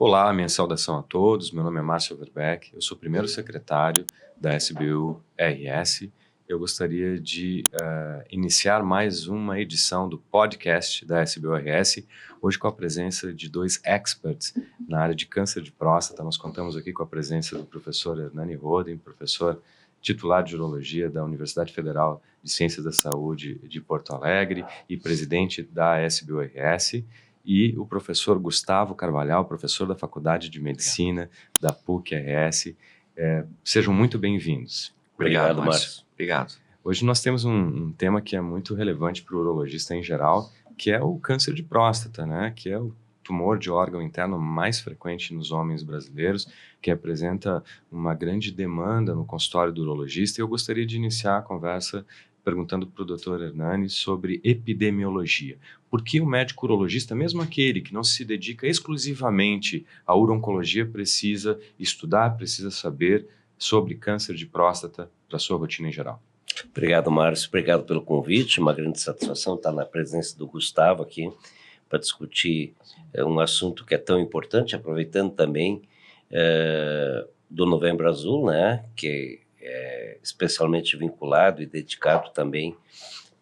Olá, minha saudação a todos. Meu nome é Márcio Verbeck, eu sou o primeiro secretário da SBU-RS. Eu gostaria de iniciar mais uma edição do podcast da SBU-RS, hoje com a presença de dois experts na área de câncer de próstata. Nós contamos aqui com a presença do professor Hernani Roden, professor titular de Urologia da Universidade Federal de Ciências da Saúde de Porto Alegre e presidente da SBU-RS, e o professor Gustavo Carvalhal, professor da Faculdade de Medicina da PUC-RS. Sejam muito bem-vindos. Obrigado, Márcio. Obrigado. Hoje nós temos um tema que é muito relevante para o urologista em geral, que é o câncer de próstata, né? Que é o tumor de órgão interno mais frequente nos homens brasileiros, que apresenta uma grande demanda no consultório do urologista. E eu gostaria de iniciar a conversa perguntando para o Dr. Hernani sobre epidemiologia. Por que o médico urologista, mesmo aquele que não se dedica exclusivamente à urologia, precisa estudar, precisa saber sobre câncer de próstata para a sua rotina em geral? Obrigado, Márcio. Obrigado pelo convite. Uma grande satisfação estar na presença do Gustavo aqui para discutir um assunto que é tão importante, aproveitando também do Novembro Azul, né, que é especialmente vinculado e dedicado também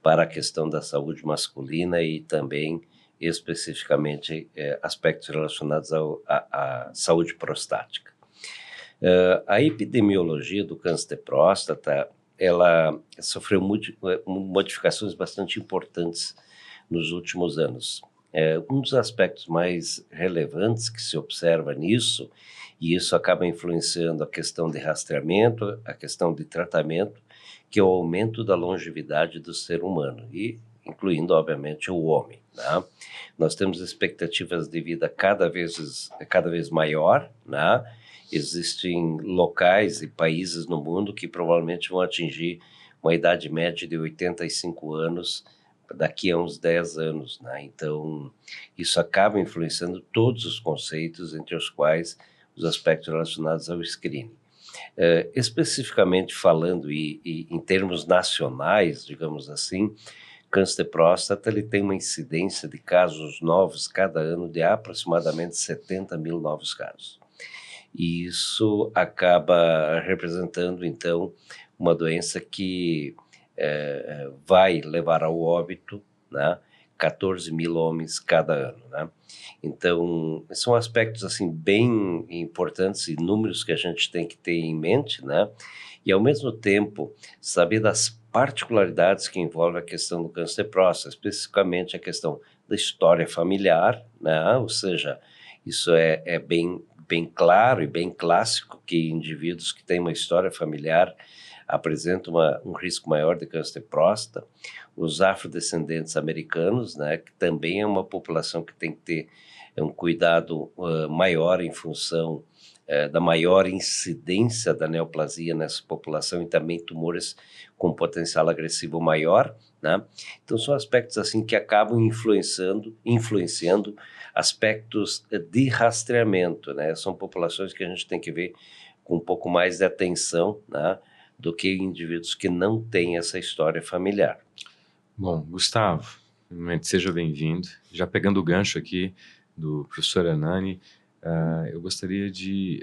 para a questão da saúde masculina e também especificamente aspectos relacionados à saúde prostática. A epidemiologia do câncer de próstata, ela sofreu modificações bastante importantes nos últimos anos. Um dos aspectos mais relevantes que se observa nisso, e isso acaba influenciando a questão de rastreamento, a questão de tratamento, que é o aumento da longevidade do ser humano, e incluindo, obviamente, o homem, né? Nós temos expectativas de vida cada vez maior, né? Existem locais e países no mundo que provavelmente vão atingir uma idade média de 85 anos daqui a uns 10 anos, né? Então, isso acaba influenciando todos os conceitos, entre os quais os aspectos relacionados ao screening. Especificamente falando e em termos nacionais, digamos assim, câncer de próstata ele tem uma incidência de casos novos cada ano de aproximadamente 70 mil novos casos. E isso acaba representando, então, uma doença que vai levar ao óbito, né, 14 mil homens cada ano, né? Então, são aspectos assim bem importantes e números que a gente tem que ter em mente, né? E, ao mesmo tempo, saber das particularidades que envolvem a questão do câncer de próstata, especificamente a questão da história familiar, né? Ou seja, isso é bem claro e bem clássico que indivíduos que têm uma história familiar apresentam um risco maior de câncer de próstata. Os afrodescendentes americanos, né, que também é uma população que tem que ter um cuidado maior em função da maior incidência da neoplasia nessa população e também tumores com potencial agressivo maior, né? Então são aspectos assim que acabam influenciando aspectos de rastreamento, né? São populações que a gente tem que ver com um pouco mais de atenção, né, do que indivíduos que não têm essa história familiar. Bom, Gustavo, seja bem-vindo. Já pegando o gancho aqui do professor Hernani, eu gostaria de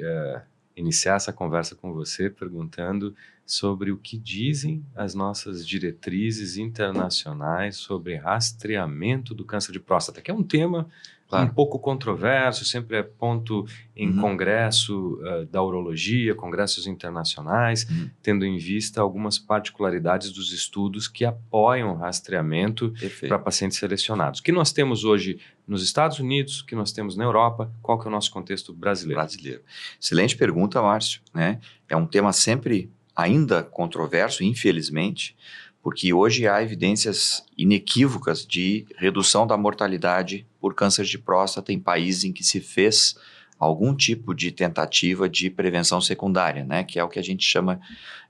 iniciar essa conversa com você perguntando sobre o que dizem as nossas diretrizes internacionais sobre rastreamento do câncer de próstata, que é um tema um pouco controverso, sempre é ponto em congresso da urologia, congressos internacionais, tendo em vista algumas particularidades dos estudos que apoiam o rastreamento para pacientes selecionados. O que nós temos hoje nos Estados Unidos, o que nós temos na Europa, qual que é o nosso contexto brasileiro? Excelente pergunta, Márcio, né? É um tema sempre ainda controverso, infelizmente, porque hoje há evidências inequívocas de redução da mortalidade por câncer de próstata em países em que se fez algum tipo de tentativa de prevenção secundária, né, que é o que a gente chama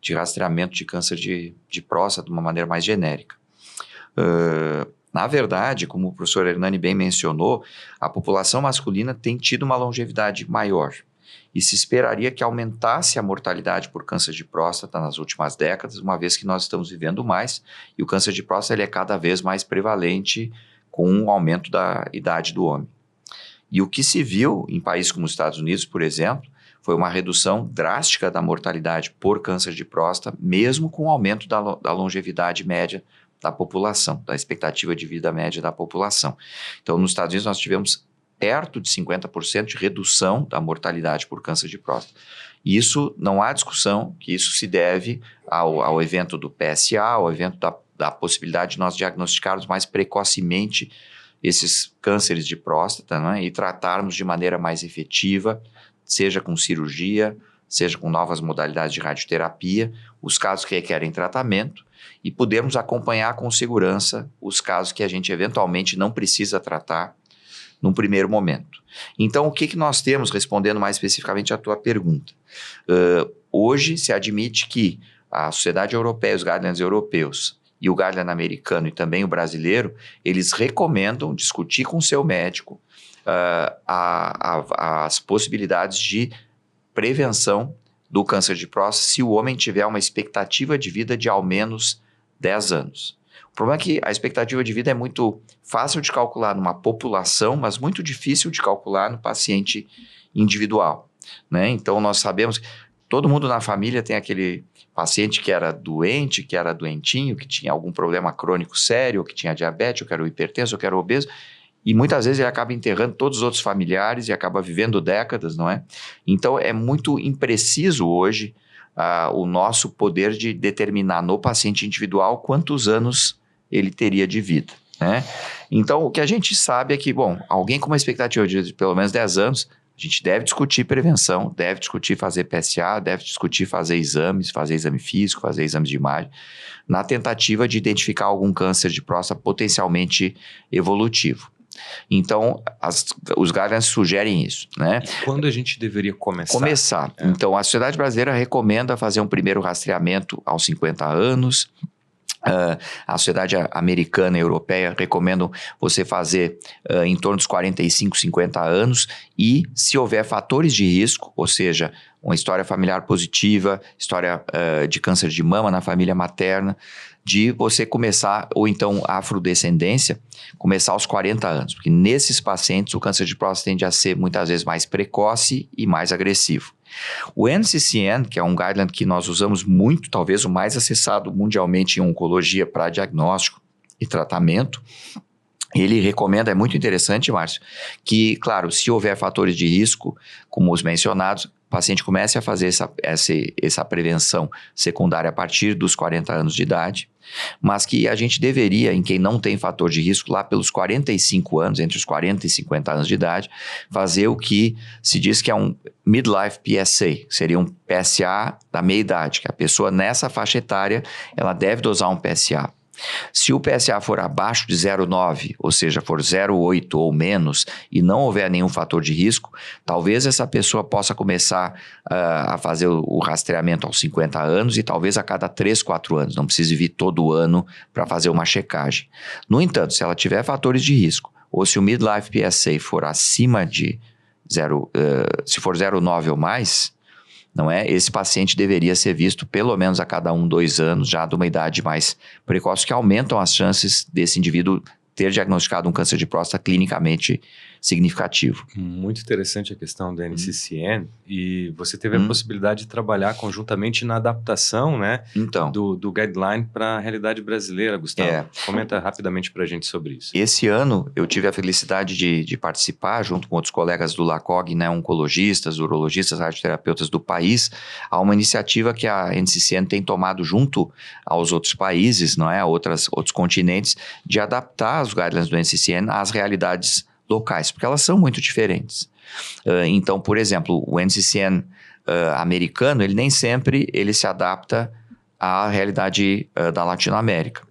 de rastreamento de câncer de próstata de uma maneira mais genérica. Na verdade, como o professor Hernani bem mencionou, a população masculina tem tido uma longevidade maior. E se esperaria que aumentasse a mortalidade por câncer de próstata nas últimas décadas, uma vez que nós estamos vivendo mais, e o câncer de próstata ele é cada vez mais prevalente com o aumento da idade do homem. E o que se viu em países como os Estados Unidos, por exemplo, foi uma redução drástica da mortalidade por câncer de próstata, mesmo com o aumento da longevidade média da população, da expectativa de vida média da população. Então, nos Estados Unidos, nós tivemos perto de 50% de redução da mortalidade por câncer de próstata. E isso, não há discussão que isso se deve ao evento do PSA, ao evento da possibilidade de nós diagnosticarmos mais precocemente esses cânceres de próstata, né, e tratarmos de maneira mais efetiva, seja com cirurgia, seja com novas modalidades de radioterapia, os casos que requerem tratamento, e podermos acompanhar com segurança os casos que a gente eventualmente não precisa tratar num primeiro momento. Então, o que nós temos, respondendo mais especificamente à tua pergunta? Hoje se admite que a Sociedade Europeia, os guidelines europeus e o guideline americano e também o brasileiro, eles recomendam discutir com o seu médico as possibilidades de prevenção do câncer de próstata se o homem tiver uma expectativa de vida de ao menos 10 anos. O problema é que a expectativa de vida é muito fácil de calcular numa população, mas muito difícil de calcular no paciente individual, né? Então, nós sabemos que todo mundo na família tem aquele paciente que era doente, que era doentinho, que tinha algum problema crônico sério, ou que tinha diabetes, ou que era hipertenso, ou que era obeso, e muitas vezes ele acaba enterrando todos os outros familiares e acaba vivendo décadas, não é? Então, é muito impreciso hoje o nosso poder de determinar no paciente individual quantos anos ele teria de vida, né? Então, o que a gente sabe é que, bom, alguém com uma expectativa de pelo menos 10 anos, a gente deve discutir prevenção, deve discutir fazer PSA, deve discutir fazer exames, fazer exame físico, fazer exames de imagem, na tentativa de identificar algum câncer de próstata potencialmente evolutivo. Então, os guidelines sugerem isso, né? E quando a gente deveria começar? Então, a Sociedade Brasileira recomenda fazer um primeiro rastreamento aos 50 anos. A Sociedade Americana e Europeia recomendam você fazer em torno dos 45, 50 anos e, se houver fatores de risco, ou seja, uma história familiar positiva, história de câncer de mama na família materna, de você começar, ou então a afrodescendência, começar aos 40 anos, porque nesses pacientes o câncer de próstata tende a ser muitas vezes mais precoce e mais agressivo. O NCCN, que é um guideline que nós usamos muito, talvez o mais acessado mundialmente em oncologia para diagnóstico e tratamento, ele recomenda, é muito interessante, Márcio, que, claro, se houver fatores de risco, como os mencionados, o paciente comece a fazer essa prevenção secundária a partir dos 40 anos de idade, mas que a gente deveria, em quem não tem fator de risco, lá pelos 45 anos, entre os 40 e 50 anos de idade, fazer o que se diz que é um midlife PSA, seria um PSA da meia-idade, que a pessoa nessa faixa etária, ela deve dosar um PSA. Se o PSA for abaixo de 0,9, ou seja, for 0,8 ou menos, e não houver nenhum fator de risco, talvez essa pessoa possa começar a fazer o rastreamento aos 50 anos e talvez a cada 3, 4 anos, não precise vir todo ano para fazer uma checagem. No entanto, se ela tiver fatores de risco, ou se o midlife PSA for acima de se for 0,9 ou mais, não é? Esse paciente deveria ser visto pelo menos a cada 1, 2 anos, já de uma idade mais precoce, que aumentam as chances desse indivíduo ter diagnosticado um câncer de próstata clinicamente significativo. Muito interessante a questão da NCCN, e você teve a possibilidade de trabalhar conjuntamente na adaptação, né, então, do guideline para a realidade brasileira, Gustavo. Comenta rapidamente para a gente sobre isso. Esse ano eu tive a felicidade de participar, junto com outros colegas do LACOG, né, oncologistas, urologistas, radioterapeutas do país, a uma iniciativa que a NCCN tem tomado junto aos outros países, não é, outros continentes, de adaptar os guidelines do NCCN às realidades locais, porque elas são muito diferentes. Então, por exemplo, o NCCN americano, ele nem sempre ele se adapta à realidade da Latinoamérica.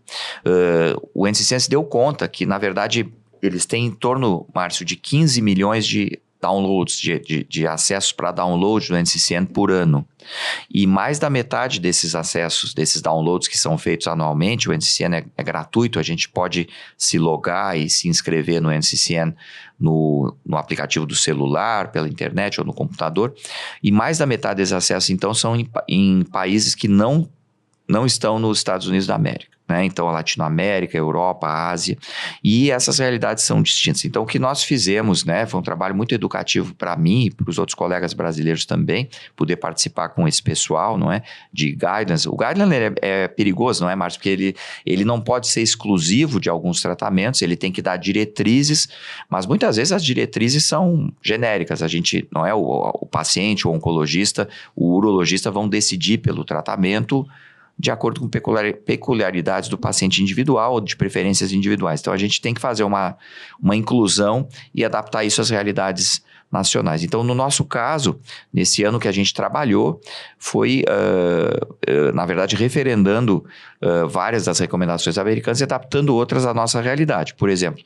O NCCN se deu conta que, na verdade, eles têm em torno, Márcio, de 15 milhões de downloads, de acessos para download do NCCN por ano. E mais da metade desses acessos, desses downloads que são feitos anualmente, o NCCN é gratuito, a gente pode se logar e se inscrever no NCCN no aplicativo do celular, pela internet ou no computador, e mais da metade desses acessos, então, são em países que não estão nos Estados Unidos da América. né? Então, a Latinoamérica, a Europa, a Ásia, e essas realidades são distintas. Então, o que nós fizemos, né, foi um trabalho muito educativo para mim e para os outros colegas brasileiros também, poder participar com esse pessoal, não é, de guidelines. O guideline é perigoso, não é, Márcio? Porque ele não pode ser exclusivo de alguns tratamentos, ele tem que dar diretrizes, mas muitas vezes as diretrizes são genéricas. A gente, não é o paciente, o oncologista, o urologista vão decidir pelo tratamento de acordo com peculiaridades do paciente individual ou de preferências individuais. Então, a gente tem que fazer uma inclusão e adaptar isso às realidades nacionais. Então, no nosso caso, nesse ano que a gente trabalhou, foi, na verdade, referendando várias das recomendações americanas e adaptando outras à nossa realidade. Por exemplo,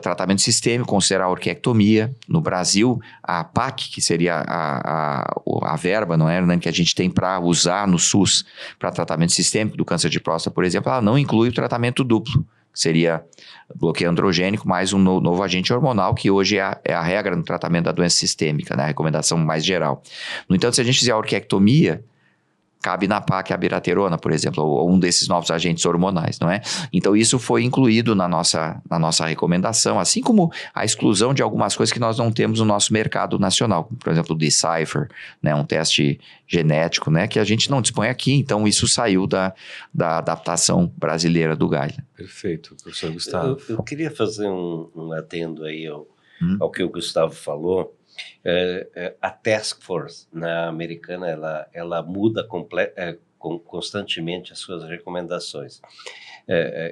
tratamento sistêmico, considerar a orquiectomia. No Brasil, a PAC, que seria a verba, não é, né, que a gente tem para usar no SUS para tratamento sistêmico do câncer de próstata, por exemplo, ela não inclui o tratamento duplo, que seria bloqueio androgênico mais um novo agente hormonal, que hoje é a regra no tratamento da doença sistêmica, né? A recomendação mais geral. No entanto, se a gente fizer a orquiectomia, cabe na PAC a abiraterona, por exemplo, ou um desses novos agentes hormonais, não é? Então, isso foi incluído na nossa recomendação, assim como a exclusão de algumas coisas que nós não temos no nosso mercado nacional, como, por exemplo, o Decipher, né, um teste genético, né, que a gente não dispõe aqui, então isso saiu da adaptação brasileira do guideline. Perfeito, professor Gustavo. Eu queria fazer um adendo aí ao que o Gustavo falou. A Task Force na americana, ela muda constantemente as suas recomendações,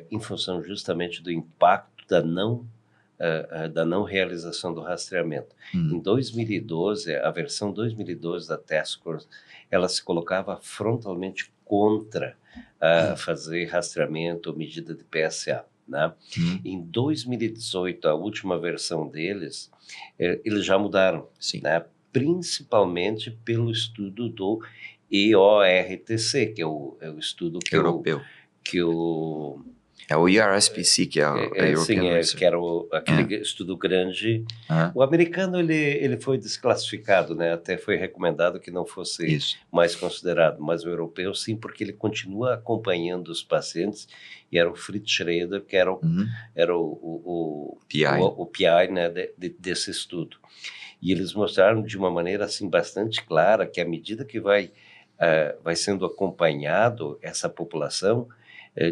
em função justamente do impacto da não realização do rastreamento. Em 2012, a versão 2012 da Task Force, ela se colocava frontalmente contra fazer rastreamento ou medida de PSA. Né? Em 2018, a última versão deles, eles já mudaram, né? Principalmente pelo estudo do EORTC, que é o estudo europeu. É o ERSPC, que é o European Research. Que era aquele estudo grande. O americano, ele foi desclassificado, né? Até foi recomendado que não fosse mais considerado, mas o europeu sim, porque ele continua acompanhando os pacientes, e era o Fritz Schroeder, que era o PI, né, desse estudo. E eles mostraram de uma maneira assim, bastante clara que à medida que vai sendo acompanhado essa população,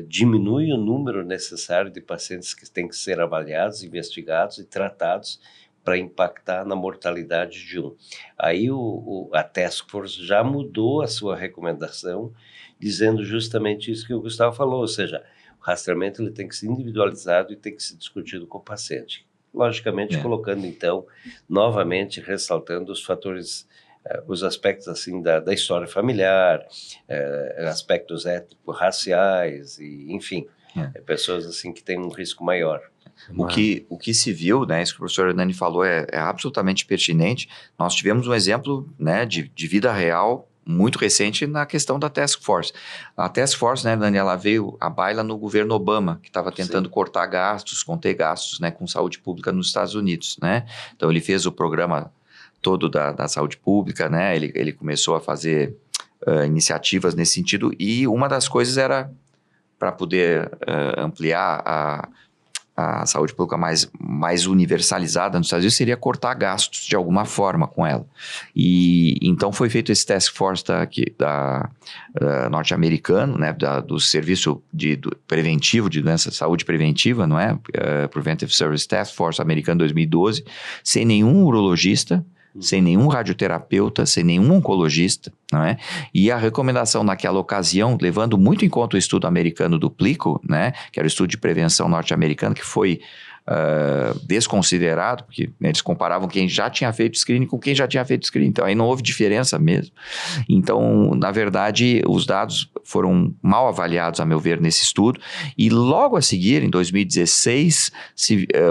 diminui o número necessário de pacientes que têm que ser avaliados, investigados e tratados para impactar na mortalidade de um. Aí a Task Force já mudou a sua recomendação, dizendo justamente isso que o Gustavo falou, ou seja, o rastreamento ele tem que ser individualizado e tem que ser discutido com o paciente. Logicamente, colocando então, novamente, ressaltando os fatores, os aspectos assim da história familiar, aspectos étnico-raciais, e, enfim, pessoas assim que têm um risco maior. O que se viu, né, isso que o professor Hernani falou é absolutamente pertinente. Nós tivemos um exemplo, né, de vida real muito recente na questão da Task Force. A Task Force, né, Dani, ela veio à baila no governo Obama, que estava tentando cortar gastos, conter gastos, né, com saúde pública nos Estados Unidos, né? Então, ele fez o programa todo da saúde pública, né? Ele começou a fazer iniciativas nesse sentido, e uma das coisas era para poder ampliar a saúde pública mais universalizada nos Estados Unidos, seria cortar gastos de alguma forma com ela. E então foi feito esse task force norte-americano, né, do serviço preventivo de doença, saúde preventiva, não é? Preventive Service Task Force americano 2012, sem nenhum urologista, sem nenhum radioterapeuta, sem nenhum oncologista, não é? E a recomendação naquela ocasião, levando muito em conta o estudo americano do PLICO, né, que era o estudo de prevenção norte-americano, que foi desconsiderado, porque eles comparavam quem já tinha feito screening com quem já tinha feito screening, então aí não houve diferença mesmo. Então, na verdade, os dados foram mal avaliados, a meu ver, nesse estudo, e logo a seguir, em 2016,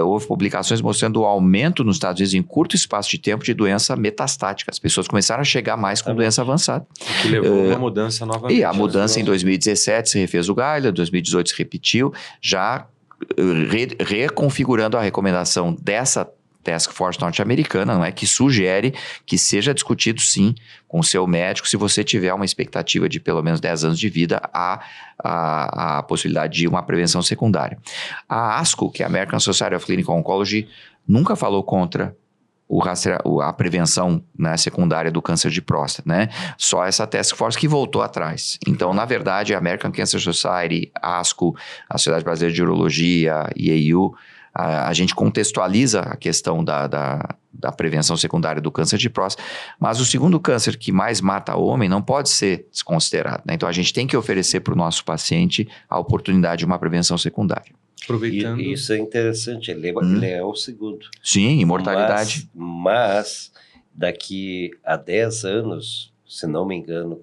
houve publicações mostrando o aumento nos Estados Unidos em curto espaço de tempo de doença metastática. As pessoas começaram a chegar mais com doença avançada. O que levou a uma mudança novamente. E a mudança em 2017 se refez o guideline, 2018 se repetiu, já reconfigurando a recomendação dessa Task Force norte-americana, não é, que sugere que seja discutido sim com o seu médico, se você tiver uma expectativa de pelo menos 10 anos de vida, a possibilidade de uma prevenção secundária. A ASCO, que é a American Society of Clinical Oncology, nunca falou contra a prevenção, né, secundária do câncer de próstata, né? Só essa Task Force que voltou atrás. Então, na verdade, a American Cancer Society, a ASCO, a Sociedade Brasileira de Urologia, IAU, a gente contextualiza a questão da prevenção secundária do câncer de próstata, mas o segundo câncer que mais mata homem não pode ser desconsiderado, né? Então, a gente tem que oferecer para o nosso paciente a oportunidade de uma prevenção secundária. Aproveitando... Isso é interessante, ele é o segundo. Sim, imortalidade. Mas daqui a 10 anos, se não me engano,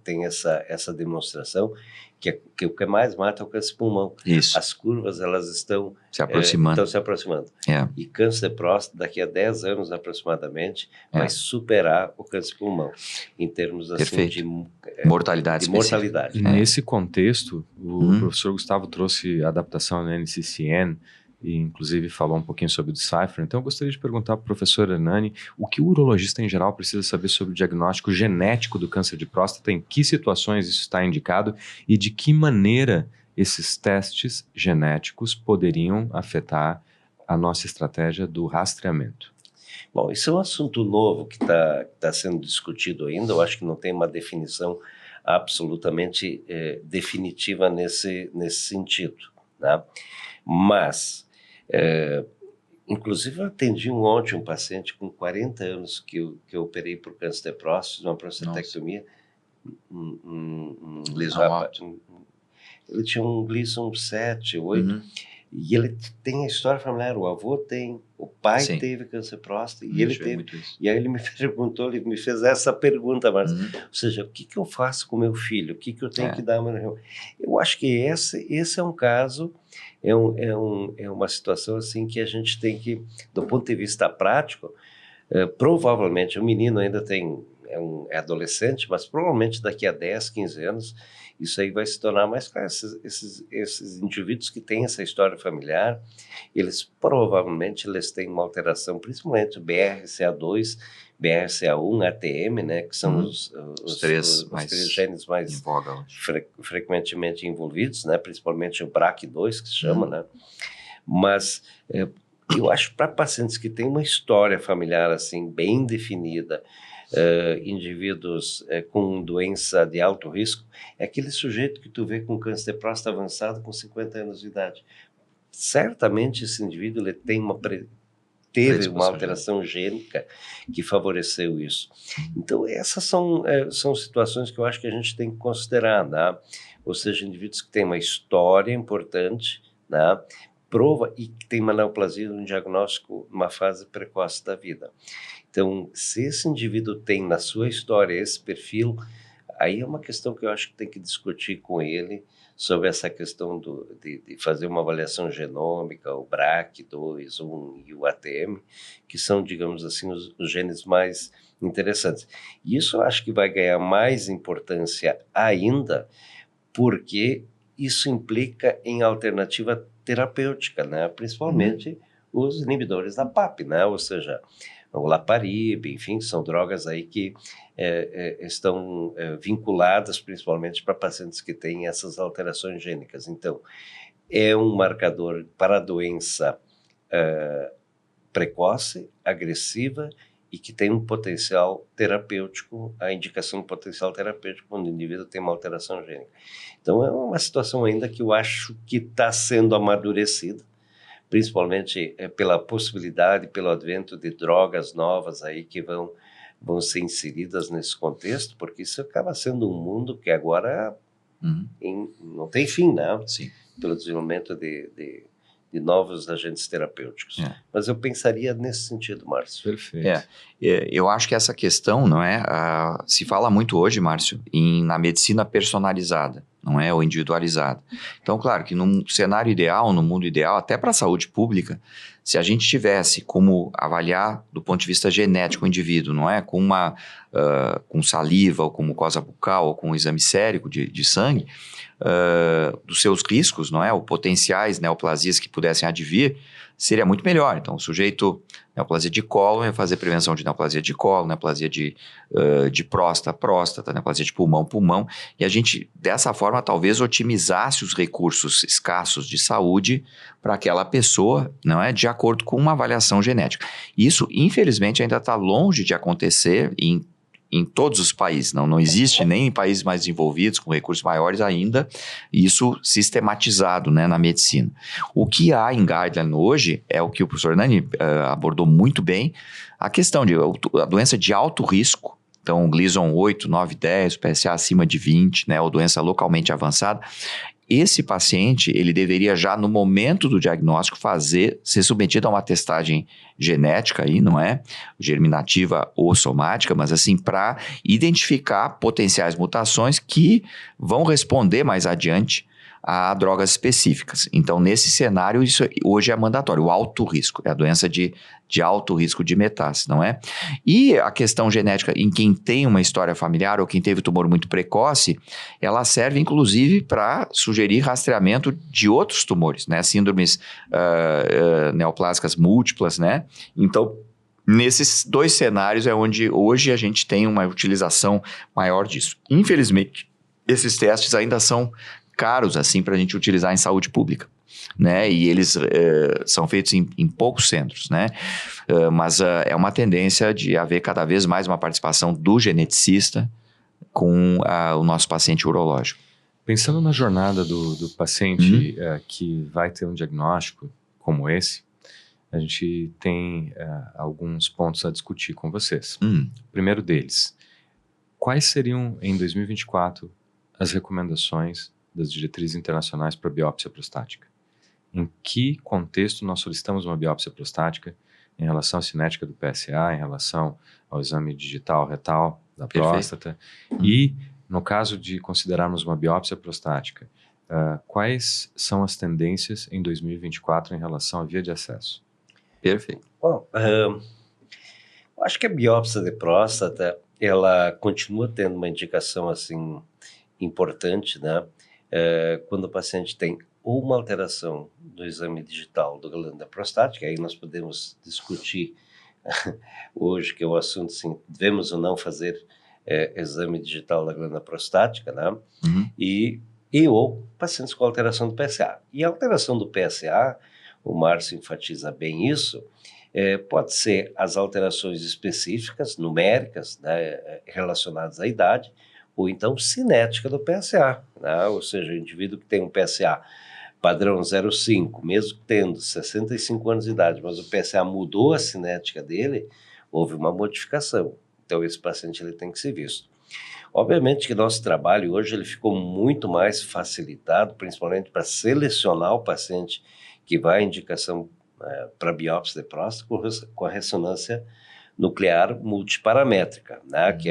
tem essa demonstração que o que mais mata é o câncer de pulmão. Isso. As curvas, elas estão se aproximando. E câncer de próstata, daqui a 10 anos aproximadamente, vai superar o câncer de pulmão, em termos assim, de mortalidade. Nesse contexto, o professor Gustavo trouxe a adaptação na NCCN, e inclusive falou um pouquinho sobre o Decipher. Então eu gostaria de perguntar para o professor Hernani o que o urologista em geral precisa saber sobre o diagnóstico genético do câncer de próstata, em que situações isso está indicado e de que maneira esses testes genéticos poderiam afetar a nossa estratégia do rastreamento. Bom, isso é um assunto novo que tá sendo discutido ainda. Eu acho que não tem uma definição absolutamente definitiva nesse sentido, né? Mas inclusive eu atendi ontem um paciente com 40 anos que eu operei por câncer de próstata, uma prostatectomia, ele tinha um Gleason 7, 8, e ele tem a história familiar, o avô tem, o pai teve câncer de próstata, e ele teve, e aí ele me perguntou, ele me fez essa pergunta, mas, ou seja, o que eu faço com meu filho, o que eu tenho que dar? Eu acho que esse é um caso, é uma situação assim que a gente tem que, do ponto de vista prático, provavelmente o menino ainda é adolescente, mas provavelmente daqui a 10, 15 anos, isso aí vai se tornar mais claro. Esses indivíduos que têm essa história familiar, eles provavelmente têm uma alteração, principalmente BRCA2, BRCA1, ATM, né, que são os três genes mais frequentemente envolvidos, né, principalmente o BRCA2, que se chama, né, mas eu acho que para pacientes que têm uma história familiar assim bem definida, indivíduos com doença de alto risco, é aquele sujeito que tu vê com câncer de próstata avançado com 50 anos de idade. Certamente esse indivíduo ele teve uma alteração gênica que favoreceu isso. Então essas são situações que eu acho que a gente tem que considerar, né? Ou seja, indivíduos que têm uma história importante, né? Prova e que tem uma neoplasia no diagnóstico numa fase precoce da vida. Então, se esse indivíduo tem na sua história esse perfil, aí é uma questão que eu acho que tem que discutir com ele sobre essa questão de fazer uma avaliação genômica, o BRCA2, 1 e o ATM, que são, digamos assim, os genes mais interessantes. E isso eu acho que vai ganhar mais importância ainda, porque isso implica em alternativa terapêutica, né? Principalmente os inibidores da PAP, né? Ou seja, o Olaparib, enfim, são drogas aí que estão vinculadas principalmente para pacientes que têm essas alterações gênicas. Então, é um marcador para a doença precoce, agressiva e que tem um potencial terapêutico, a indicação de potencial terapêutico quando o indivíduo tem uma alteração gênica. Então, é uma situação ainda que eu acho que está sendo amadurecida, principalmente pela possibilidade, pelo advento de drogas novas aí que vão ser inseridas nesse contexto, porque isso acaba sendo um mundo que agora não tem fim, né? Sim. Pelo desenvolvimento de novos agentes terapêuticos. Mas eu pensaria nesse sentido, Márcio. Perfeito. Eu acho que essa questão, não é? Se fala muito hoje, Márcio, na medicina personalizada, não é? Ou individualizada. Então, claro que num cenário ideal, no mundo ideal, até para a saúde pública, se a gente tivesse como avaliar do ponto de vista genético o indivíduo, não é? Com saliva, ou com mucosa bucal, ou com exame sérico de sangue, dos seus riscos, não é? Ou potenciais neoplasias que pudessem advir, seria muito melhor. Então, o sujeito, neoplasia de cólon, ia fazer prevenção de neoplasia de cólon, neoplasia de próstata, neoplasia de pulmão, e a gente, dessa forma, talvez otimizasse os recursos escassos de saúde para aquela pessoa, não é? De acordo com uma avaliação genética. Isso, infelizmente, ainda está longe de acontecer em todos os países, não existe nem em países mais desenvolvidos, com recursos maiores ainda, isso sistematizado, né, na medicina. O que há em guideline hoje é o que o professor Nani abordou muito bem, a questão de a doença de alto risco, então o Gleason 8, 9, 10, o PSA acima de 20, né, ou doença localmente avançada. Esse paciente, ele deveria já no momento do diagnóstico ser submetido a uma testagem genética aí, não é? Germinativa ou somática, mas assim, para identificar potenciais mutações que vão responder mais adiante a drogas específicas. Então, nesse cenário, isso hoje é mandatório, o alto risco, é a doença de alto risco de metástase, não é? E a questão genética em quem tem uma história familiar ou quem teve tumor muito precoce, ela serve inclusive para sugerir rastreamento de outros tumores, né? Síndromes neoplásicas múltiplas, né? Então, nesses dois cenários é onde hoje a gente tem uma utilização maior disso. Infelizmente, esses testes ainda são caros assim para a gente utilizar em saúde pública, né? E eles são feitos em poucos centros, né? Mas é uma tendência de haver cada vez mais uma participação do geneticista com o nosso paciente urológico. Pensando na jornada do paciente que vai ter um diagnóstico como esse, a gente tem alguns pontos a discutir com vocês. O primeiro deles, quais seriam em 2024 as recomendações das diretrizes internacionais para biópsia prostática? Em que contexto nós solicitamos uma biópsia prostática em relação à cinética do PSA, em relação ao exame digital retal da próstata? E, no caso de considerarmos uma biópsia prostática, quais são as tendências em 2024 em relação à via de acesso? Perfeito. Bom, eu acho que a biópsia de próstata, ela continua tendo uma indicação assim importante, né? Quando o paciente tem ou uma alteração do exame digital do glândula prostática, aí nós podemos discutir hoje, que é o assunto, assim, devemos ou não fazer exame digital da glândula prostática, né? E ou pacientes com alteração do PSA. E a alteração do PSA, o Márcio enfatiza bem isso, pode ser as alterações específicas, numéricas, né, relacionadas à idade, ou então cinética do PSA, né? Ou seja, o indivíduo que tem um PSA padrão 0,5, mesmo tendo 65 anos de idade, mas o PSA mudou a cinética dele, houve uma modificação. Então esse paciente ele tem que ser visto. Obviamente que nosso trabalho hoje ele ficou muito mais facilitado, principalmente para selecionar o paciente que vai à indicação para biópsia de próstata com a ressonância nuclear multiparamétrica, né? Que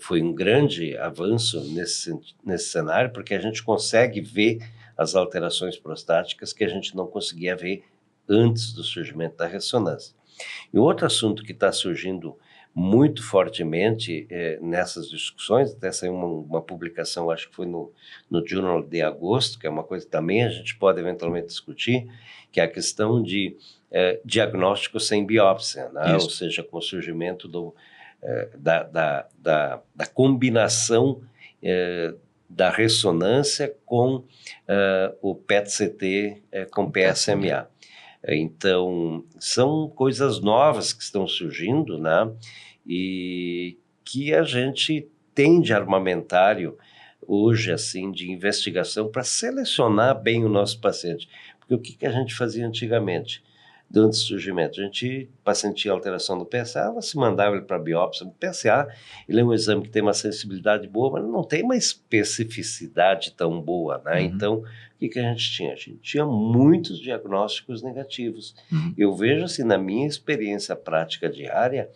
foi um grande avanço nesse cenário, porque a gente consegue ver as alterações prostáticas que a gente não conseguia ver antes do surgimento da ressonância. E outro assunto que está surgindo muito fortemente nessas discussões, até saiu uma publicação, acho que foi no Journal de agosto, que é uma coisa que também a gente pode eventualmente discutir, que é a questão de diagnóstico sem biópsia, né? Ou seja, com o surgimento da combinação da ressonância com o PET-CT com PSMA. Então, são coisas novas que estão surgindo, né? E que a gente tem de armamentário hoje, assim, de investigação para selecionar bem o nosso paciente. Porque o que a gente fazia antigamente? Antes do surgimento, o paciente tinha alteração do PSA, se mandava ele para biópsia. O PSA, ele é um exame que tem uma sensibilidade boa, mas não tem uma especificidade tão boa, né? Então, o que a gente tinha? A gente tinha muitos diagnósticos negativos. Eu vejo, assim, na minha experiência prática diária,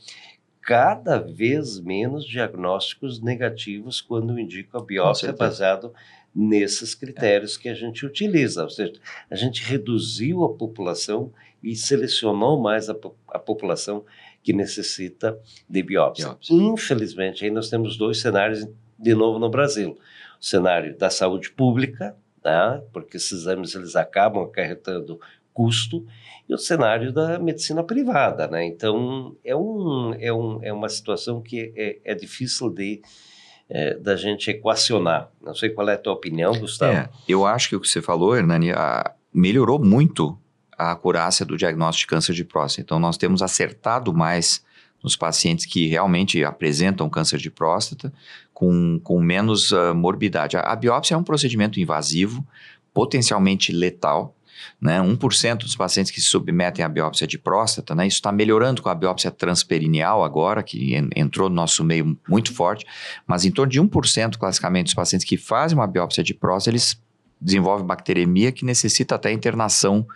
cada vez menos diagnósticos negativos quando eu indico a biópsia baseado nesses critérios que a gente utiliza. Ou seja, a gente reduziu a população e selecionou mais a população que necessita de biópsia. Infelizmente, aí nós temos dois cenários de novo no Brasil. cenário da saúde pública, né, porque esses exames eles acabam acarretando custo, e o cenário da medicina privada, né? Então, é uma situação que é difícil da gente equacionar. Não sei qual é a tua opinião, Gustavo. Eu acho que o que você falou, Hernani, melhorou muito a acurácia do diagnóstico de câncer de próstata. Então, nós temos acertado mais nos pacientes que realmente apresentam câncer de próstata com menos morbidade. A biópsia é um procedimento invasivo, potencialmente letal, né? 1% dos pacientes que se submetem à biópsia de próstata, né? Isso está melhorando com a biópsia transperineal agora, que entrou no nosso meio muito forte, mas em torno de 1% classicamente dos pacientes que fazem uma biópsia de próstata, eles desenvolvem bacteremia que necessita até internação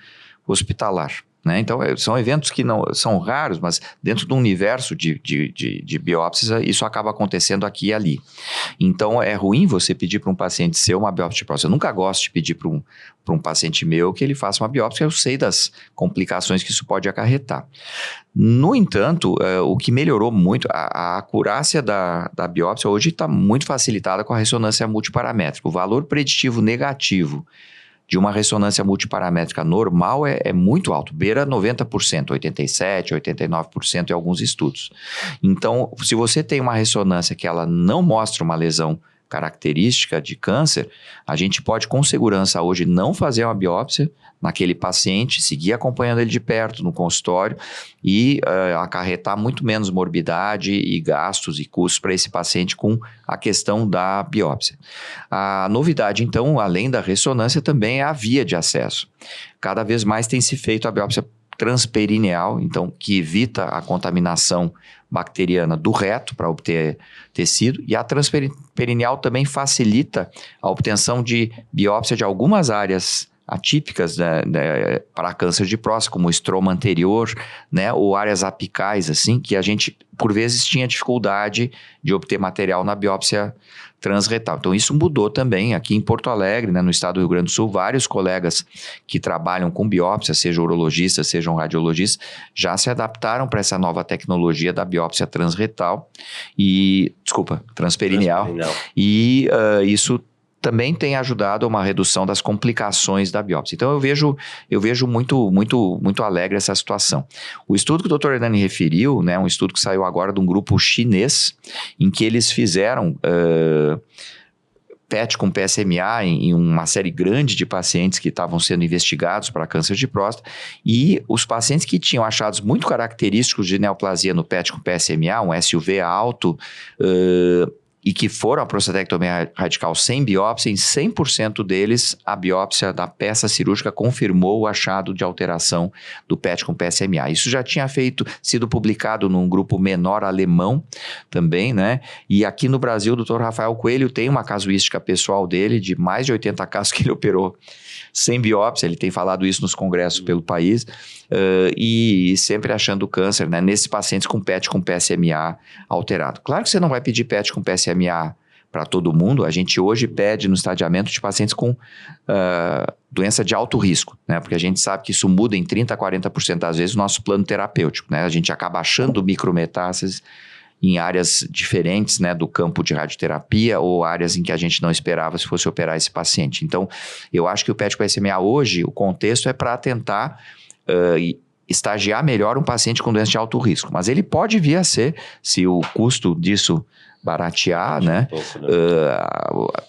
hospitalar, né? Então, são eventos que não são raros, mas dentro do universo de biópsias, isso acaba acontecendo aqui e ali. Então, é ruim você pedir para um paciente seu uma biópsia de próstata. Eu nunca gosto de pedir para um paciente meu que ele faça uma biópsia, eu sei das complicações que isso pode acarretar. No entanto, o que melhorou muito, a acurácia da biópsia hoje está muito facilitada com a ressonância multiparamétrica. O valor preditivo negativo de uma ressonância multiparamétrica normal é muito alto, beira 90%, 87%, 89% em alguns estudos. Então, se você tem uma ressonância que ela não mostra uma lesão característica de câncer, a gente pode com segurança hoje não fazer uma biópsia naquele paciente, seguir acompanhando ele de perto no consultório e acarretar muito menos morbidade e gastos e custos para esse paciente com a questão da biópsia. A novidade, então, além da ressonância, também é a via de acesso. Cada vez mais tem se feito a biópsia transperineal, então, que evita a contaminação bacteriana do reto para obter tecido, e a transperineal também facilita a obtenção de biópsia de algumas áreas atípicas para câncer de próstata, como o estroma anterior, né, ou áreas apicais, assim, que a gente, por vezes, tinha dificuldade de obter material na biópsia transretal. Então, isso mudou também aqui em Porto Alegre, né, no estado do Rio Grande do Sul. Vários colegas que trabalham com biópsia, sejam urologistas, sejam radiologistas, já se adaptaram para essa nova tecnologia da biópsia transperineal. E isso também tem ajudado a uma redução das complicações da biópsia. Então, eu vejo muito alegre essa situação. O estudo que o Dr. Hernani referiu, né, um estudo que saiu agora de um grupo chinês, em que eles fizeram PET com PSMA em uma série grande de pacientes que estavam sendo investigados para câncer de próstata, e os pacientes que tinham achados muito característicos de neoplasia no PET com PSMA, um SUV alto, e que foram a prostatectomia radical sem biópsia, em 100% deles, a biópsia da peça cirúrgica confirmou o achado de alteração do PET com PSMA. Isso já tinha sido publicado num grupo menor alemão também, né? E aqui no Brasil, o Dr. Rafael Coelho tem uma casuística pessoal dele de mais de 80 casos que ele operou sem biópsia. Ele tem falado isso nos congressos pelo país, e sempre achando câncer, né, nesses pacientes com PET com PSMA alterado. Claro que você não vai pedir PET com PSMA para todo mundo. A gente hoje pede no estadiamento de pacientes com doença de alto risco, né, porque a gente sabe que isso muda em 30% a 40% das vezes o nosso plano terapêutico, né? A gente acaba achando micrometástases em áreas diferentes, né, do campo de radioterapia, ou áreas em que a gente não esperava se fosse operar esse paciente. Então, eu acho que o PET com PSMA hoje, o contexto é para tentar estagiar melhor um paciente com doença de alto risco. Mas ele pode vir a ser, se o custo disso baratear, né?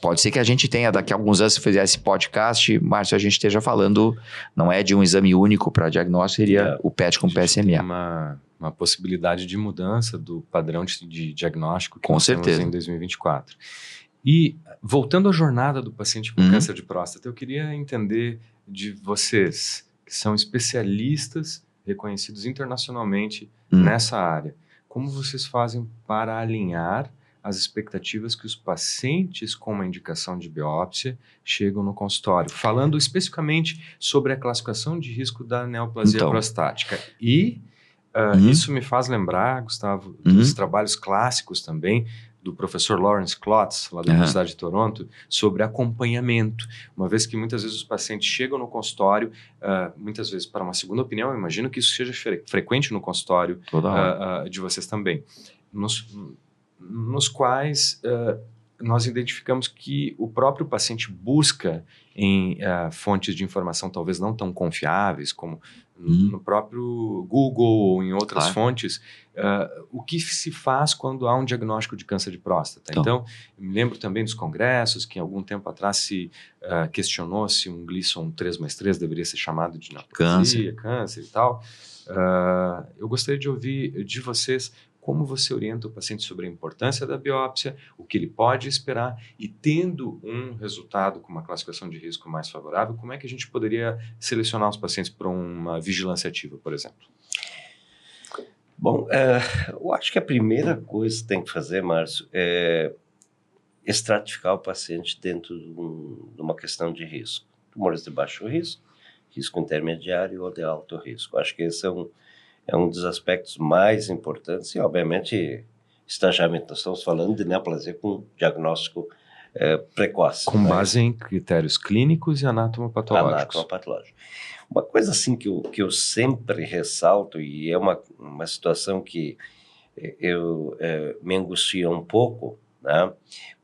Pode ser que a gente tenha, daqui a alguns anos, se fizer esse podcast, Márcio, a gente esteja falando, não é de um exame único para diagnóstico, seria o PET com PSMA. Uma possibilidade de mudança do padrão de diagnóstico que com nós certeza temos em 2024. E, voltando à jornada do paciente com câncer de próstata, eu queria entender de vocês, que são especialistas reconhecidos internacionalmente nessa área, como vocês fazem para alinhar as expectativas que os pacientes com uma indicação de biópsia chegam no consultório, falando especificamente sobre a classificação de risco da neoplasia prostática. E isso me faz lembrar, Gustavo, dos trabalhos clássicos também do professor Lawrence Klotz, lá da Universidade de Toronto, sobre acompanhamento. Uma vez que muitas vezes os pacientes chegam no consultório, muitas vezes para uma segunda opinião, eu imagino que isso seja frequente no consultório de vocês também, nos quais nós identificamos que o próprio paciente busca em fontes de informação talvez não tão confiáveis, como no próprio Google ou em outras fontes, o que se faz quando há um diagnóstico de câncer de próstata. Então, eu me lembro também dos congressos que, algum tempo atrás, se questionou se um Gleason 3+3 deveria ser chamado de neoplasia, câncer e tal. Eu gostaria de ouvir de vocês como você orienta o paciente sobre a importância da biópsia, o que ele pode esperar, e tendo um resultado com uma classificação de risco mais favorável, como é que a gente poderia selecionar os pacientes para uma vigilância ativa, por exemplo? Bom, eu acho que a primeira coisa que tem que fazer, Márcio, é estratificar o paciente dentro de uma questão de risco. Tumores de baixo risco, risco intermediário ou de alto risco. Acho que esse é um dos aspectos mais importantes e, obviamente, estanjamento. Nós estamos falando de neoplasia com diagnóstico precoce. Com base em critérios clínicos e anatomopatológicos. Anatomopatológico. Uma coisa assim que eu sempre ressalto, e é uma situação que me angustia um pouco, né?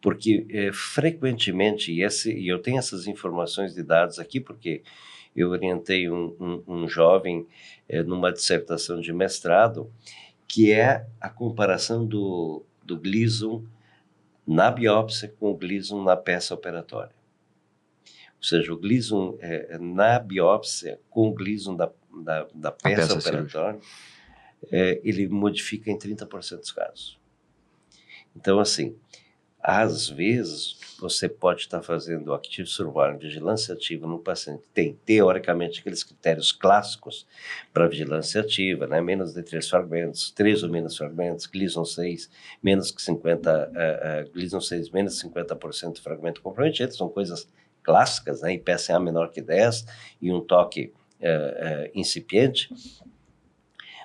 Porque frequentemente, e eu tenho essas informações de dados aqui, porque eu orientei um jovem numa dissertação de mestrado, que é a comparação do Gleason na biópsia com o Gleason na peça operatória. Ou seja, o Gleason na biópsia com o Gleason da peça operatória, ele modifica em 30% dos casos. Então, assim, às vezes, você pode estar fazendo Active Surveillance, vigilância ativa no paciente. Tem, teoricamente, aqueles critérios clássicos para vigilância ativa, né? Menos de 3 fragmentos, 3 ou menos fragmentos, Gleason 6, menos que 50, Gleason 6, menos 50% de fragmento comprometido, são coisas clássicas, né? E PSA menor que 10 e um toque incipiente.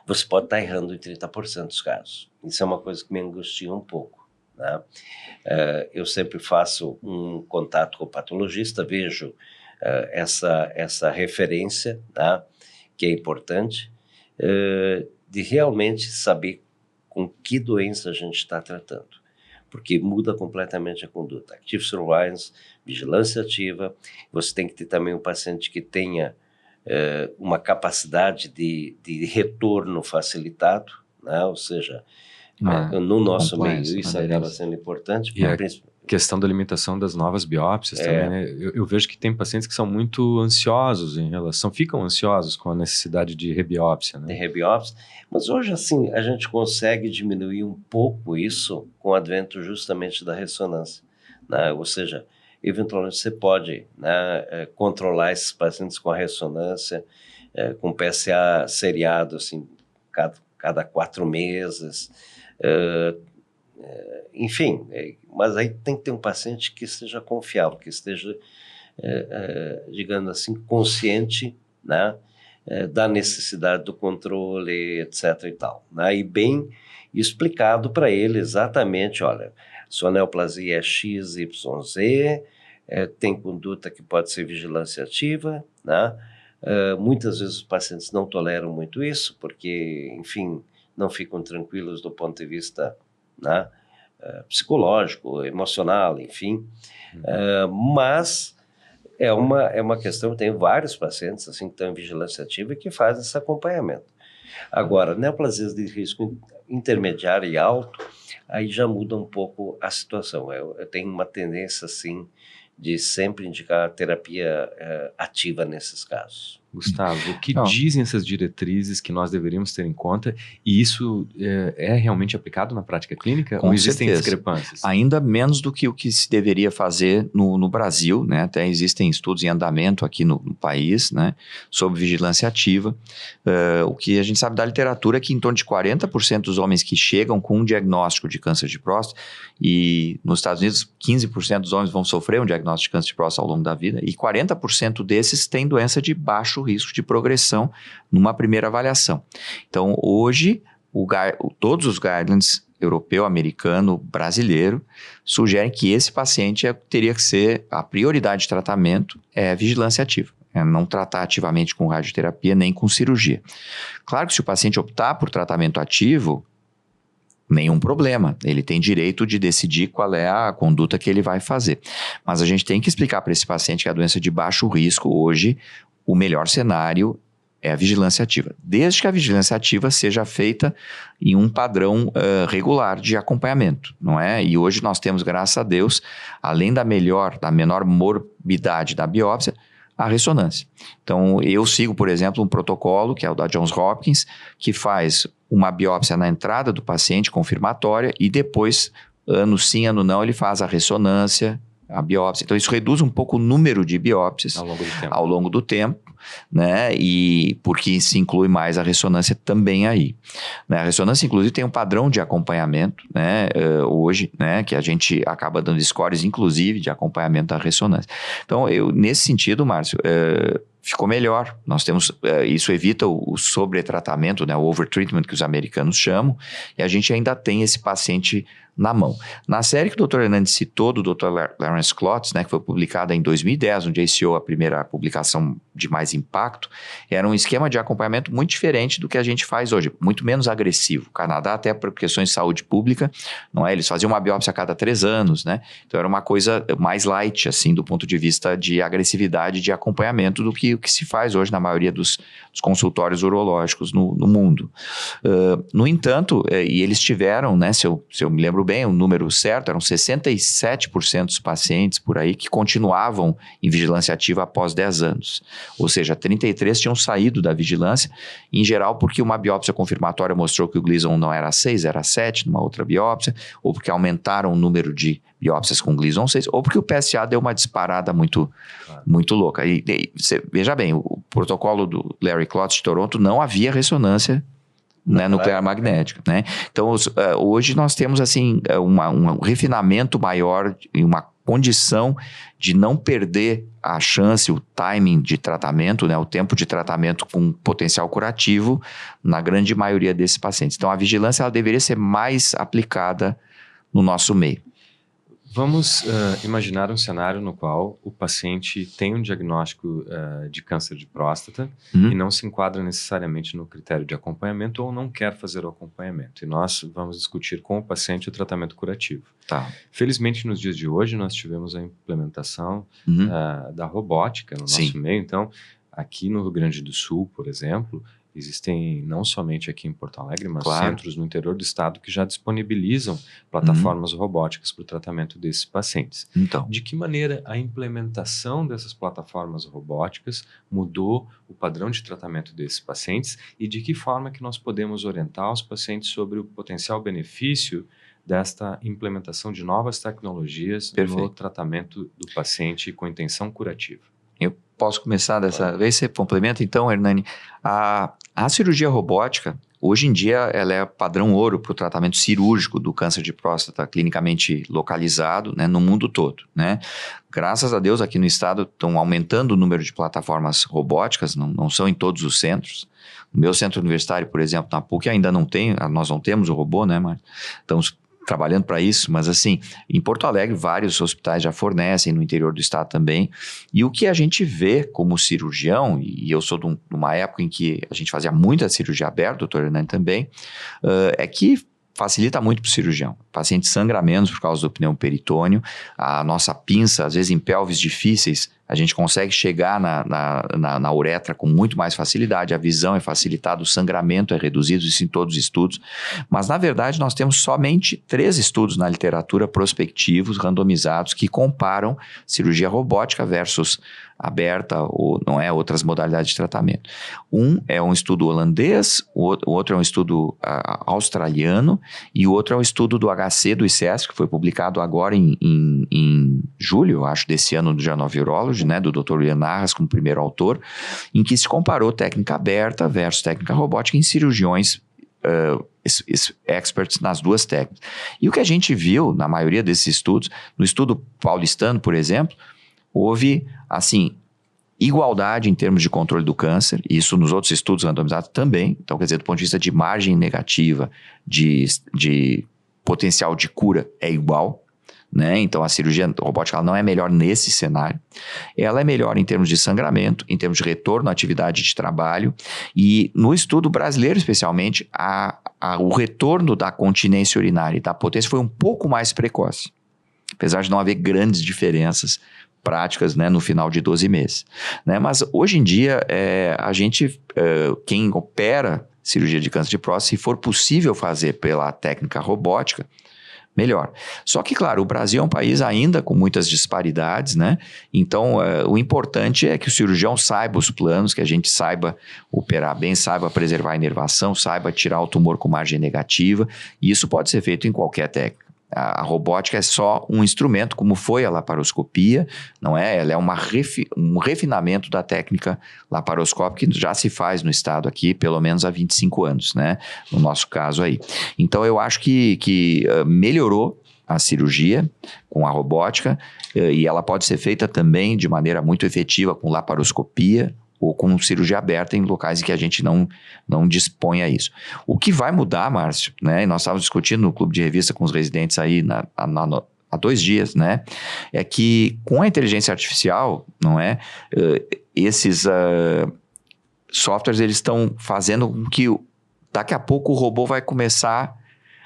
Você pode estar errando em 30% dos casos. Isso é uma coisa que me angustia um pouco. Né? Eu sempre faço um contato com o patologista, vejo essa referência, tá? Que é importante, de realmente saber com que doença a gente está tratando, porque muda completamente a conduta. Active Surveillance, vigilância ativa, você tem que ter também um paciente que tenha uma capacidade de retorno facilitado, né? Ou seja, no nosso meio, isso acaba sendo importante. E a questão da limitação das novas biópsias também, né? Eu vejo que tem pacientes que são muito ansiosos ficam ansiosos com a necessidade de rebiópsia, né? De rebiópsia, mas hoje, assim, a gente consegue diminuir um pouco isso com o advento justamente da ressonância, né? Ou seja, eventualmente você pode, né, controlar esses pacientes com a ressonância, com PSA seriado, assim, cada 4 meses, enfim, mas aí tem que ter um paciente que esteja confiável, que esteja, digamos assim, consciente, né, da necessidade do controle, etc. e tal, né, e bem explicado para ele exatamente, olha, sua neoplasia é XYZ, tem conduta que pode ser vigilância ativa, né, muitas vezes os pacientes não toleram muito isso, porque, enfim, não ficam tranquilos do ponto de vista, né, psicológico, emocional, enfim. Mas é uma questão, tem vários pacientes assim, que estão em vigilância ativa e que fazem esse acompanhamento. Agora, neoplasias de risco intermediário e alto, aí já muda um pouco a situação. Eu tenho uma tendência, assim, de sempre indicar terapia ativa nesses casos. Gustavo, o que dizem essas diretrizes que nós deveríamos ter em conta, e isso é realmente aplicado na prática clínica? Ou existem discrepâncias? Ainda menos do que o que se deveria fazer no Brasil, né? Até existem estudos em andamento aqui no país, né, sobre vigilância ativa. O que a gente sabe da literatura é que em torno de 40% dos homens que chegam com um diagnóstico de câncer de próstata, e nos Estados Unidos 15% dos homens vão sofrer um diagnóstico de câncer de próstata ao longo da vida, e 40% desses têm doença de baixo risco de progressão numa primeira avaliação. Então, hoje, todos os guidelines europeu, americano, brasileiro sugerem que esse paciente teria que ser, a prioridade de tratamento é vigilância ativa. Não tratar ativamente com radioterapia nem com cirurgia. Claro que se o paciente optar por tratamento ativo, nenhum problema. Ele tem direito de decidir qual é a conduta que ele vai fazer. Mas a gente tem que explicar para esse paciente que a doença de baixo risco, hoje, o melhor cenário é a vigilância ativa. Desde que a vigilância ativa seja feita em um padrão regular de acompanhamento, não é? E hoje nós temos, graças a Deus, além da menor morbidade da biópsia, a ressonância. Então, eu sigo, por exemplo, um protocolo, que é o da Johns Hopkins, que faz uma biópsia na entrada do paciente, confirmatória, e depois, ano sim, ano não, ele faz a ressonância, a biópsia. Então, isso reduz um pouco o número de biópsias ao longo do tempo, né? E porque se inclui mais a ressonância também aí. Né? A ressonância, inclusive, tem um padrão de acompanhamento, né? Hoje, né? Que a gente acaba dando scores, inclusive, de acompanhamento da ressonância. Então, nesse sentido, Márcio, ficou melhor. Nós temos, isso evita o sobretratamento, né? O overtreatment que os americanos chamam, e a gente ainda tem esse paciente na mão. Na série que o Dr. Hernani citou, do Dr. Lawrence Klotz, né, que foi publicada em 2010, no JCO, a primeira publicação de mais impacto, era um esquema de acompanhamento muito diferente do que a gente faz hoje, muito menos agressivo. O Canadá, até por questões de saúde pública, não é? Eles faziam uma biópsia a cada 3 anos, né? Então era uma coisa mais light, assim, do ponto de vista de agressividade de acompanhamento do que o que se faz hoje na maioria dos consultórios urológicos no mundo. No entanto, e eles tiveram, né, se eu me lembro bem, o número certo, eram 67% dos pacientes por aí que continuavam em vigilância ativa após 10 anos. Ou seja, 33 tinham saído da vigilância, em geral porque uma biópsia confirmatória mostrou que o Gleason não era 6, era 7 numa outra biópsia, ou porque aumentaram o número de biópsias com Gleason 6, ou porque o PSA deu uma disparada muito louca. E você, veja bem, o protocolo do Larry Klotz de Toronto não havia ressonância, né, nuclear magnética, né? Então, hoje nós temos assim um refinamento maior e uma condição de não perder a chance, o timing de tratamento, né, o tempo de tratamento com potencial curativo na grande maioria desses pacientes. Então, a vigilância ela deveria ser mais aplicada no nosso meio. Vamos imaginar um cenário no qual o paciente tem um diagnóstico de câncer de próstata e não se enquadra necessariamente no critério de acompanhamento ou não quer fazer o acompanhamento. E nós vamos discutir com o paciente o tratamento curativo. Tá. Felizmente, nos dias de hoje, nós tivemos a implementação da robótica no nosso meio. Então, aqui no Rio Grande do Sul, por exemplo, existem não somente aqui em Porto Alegre, mas centros no interior do estado que já disponibilizam plataformas robóticas para o tratamento desses pacientes. Então, de que maneira a implementação dessas plataformas robóticas mudou o padrão de tratamento desses pacientes e de que forma que nós podemos orientar os pacientes sobre o potencial benefício desta implementação de novas tecnologias no tratamento do paciente com intenção curativa? Eu posso começar dessa vez? Você complementa então, Hernani? A cirurgia robótica, hoje em dia, ela é padrão ouro para o tratamento cirúrgico do câncer de próstata clinicamente localizado, né, no mundo todo, né? Graças a Deus, aqui no estado estão aumentando o número de plataformas robóticas, não são em todos os centros. No meu centro universitário, por exemplo, na PUC ainda não tem, nós não temos o robô, né, mas estamos trabalhando para isso, mas assim, em Porto Alegre vários hospitais já fornecem, no interior do estado também, e o que a gente vê como cirurgião, e eu sou de uma época em que a gente fazia muita cirurgia aberta, doutor Hernani também, é que facilita muito para o cirurgião. O paciente sangra menos por causa do pneumoperitônio, a nossa pinça, às vezes em pelves difíceis, a gente consegue chegar na uretra com muito mais facilidade, a visão é facilitada, o sangramento é reduzido, isso em todos os estudos. Mas, na verdade, nós temos somente 3 estudos na literatura prospectivos, randomizados, que comparam cirurgia robótica versus aberta ou não é outras modalidades de tratamento. Um é um estudo holandês, o outro é um estudo australiano e o outro é um estudo do HC do ICES, que foi publicado agora em julho, eu acho, desse ano no Journal of Urology, né, do Dr. Ian Narras como primeiro autor, em que se comparou técnica aberta versus técnica robótica em cirurgiões experts nas duas técnicas. E o que a gente viu na maioria desses estudos, no estudo paulistano, por exemplo, houve, assim, igualdade em termos de controle do câncer, e isso nos outros estudos randomizados também. Então, quer dizer, do ponto de vista de margem negativa, de potencial de cura, é igual. Né? Então, a cirurgia robótica ela não é melhor nesse cenário. Ela é melhor em termos de sangramento, em termos de retorno à atividade de trabalho. E no estudo brasileiro, especialmente, o retorno da continência urinária e da potência foi um pouco mais precoce, apesar de não haver grandes diferenças práticas, né, no final de 12 meses. Né? Mas hoje em dia, a gente, quem opera cirurgia de câncer de próstata, se for possível fazer pela técnica robótica, melhor. Só que, claro, o Brasil é um país ainda com muitas disparidades, né? Então, o importante é que o cirurgião saiba os planos, que a gente saiba operar bem, saiba preservar a inervação, saiba tirar o tumor com margem negativa, e isso pode ser feito em qualquer técnica. A robótica é só um instrumento, como foi a laparoscopia, não é? Ela é um refinamento da técnica laparoscópica que já se faz no estado aqui, pelo menos há 25 anos, né? No nosso caso aí. Então, eu acho que melhorou a cirurgia com a robótica e ela pode ser feita também de maneira muito efetiva com laparoscopia, ou com cirurgia aberta em locais em que a gente não dispõe a isso. O que vai mudar, Márcio, né? E nós estávamos discutindo no clube de revista com os residentes aí há 2 dias, né? É que com a inteligência artificial, não é? Esses softwares, eles estão fazendo com que daqui a pouco o robô vai começar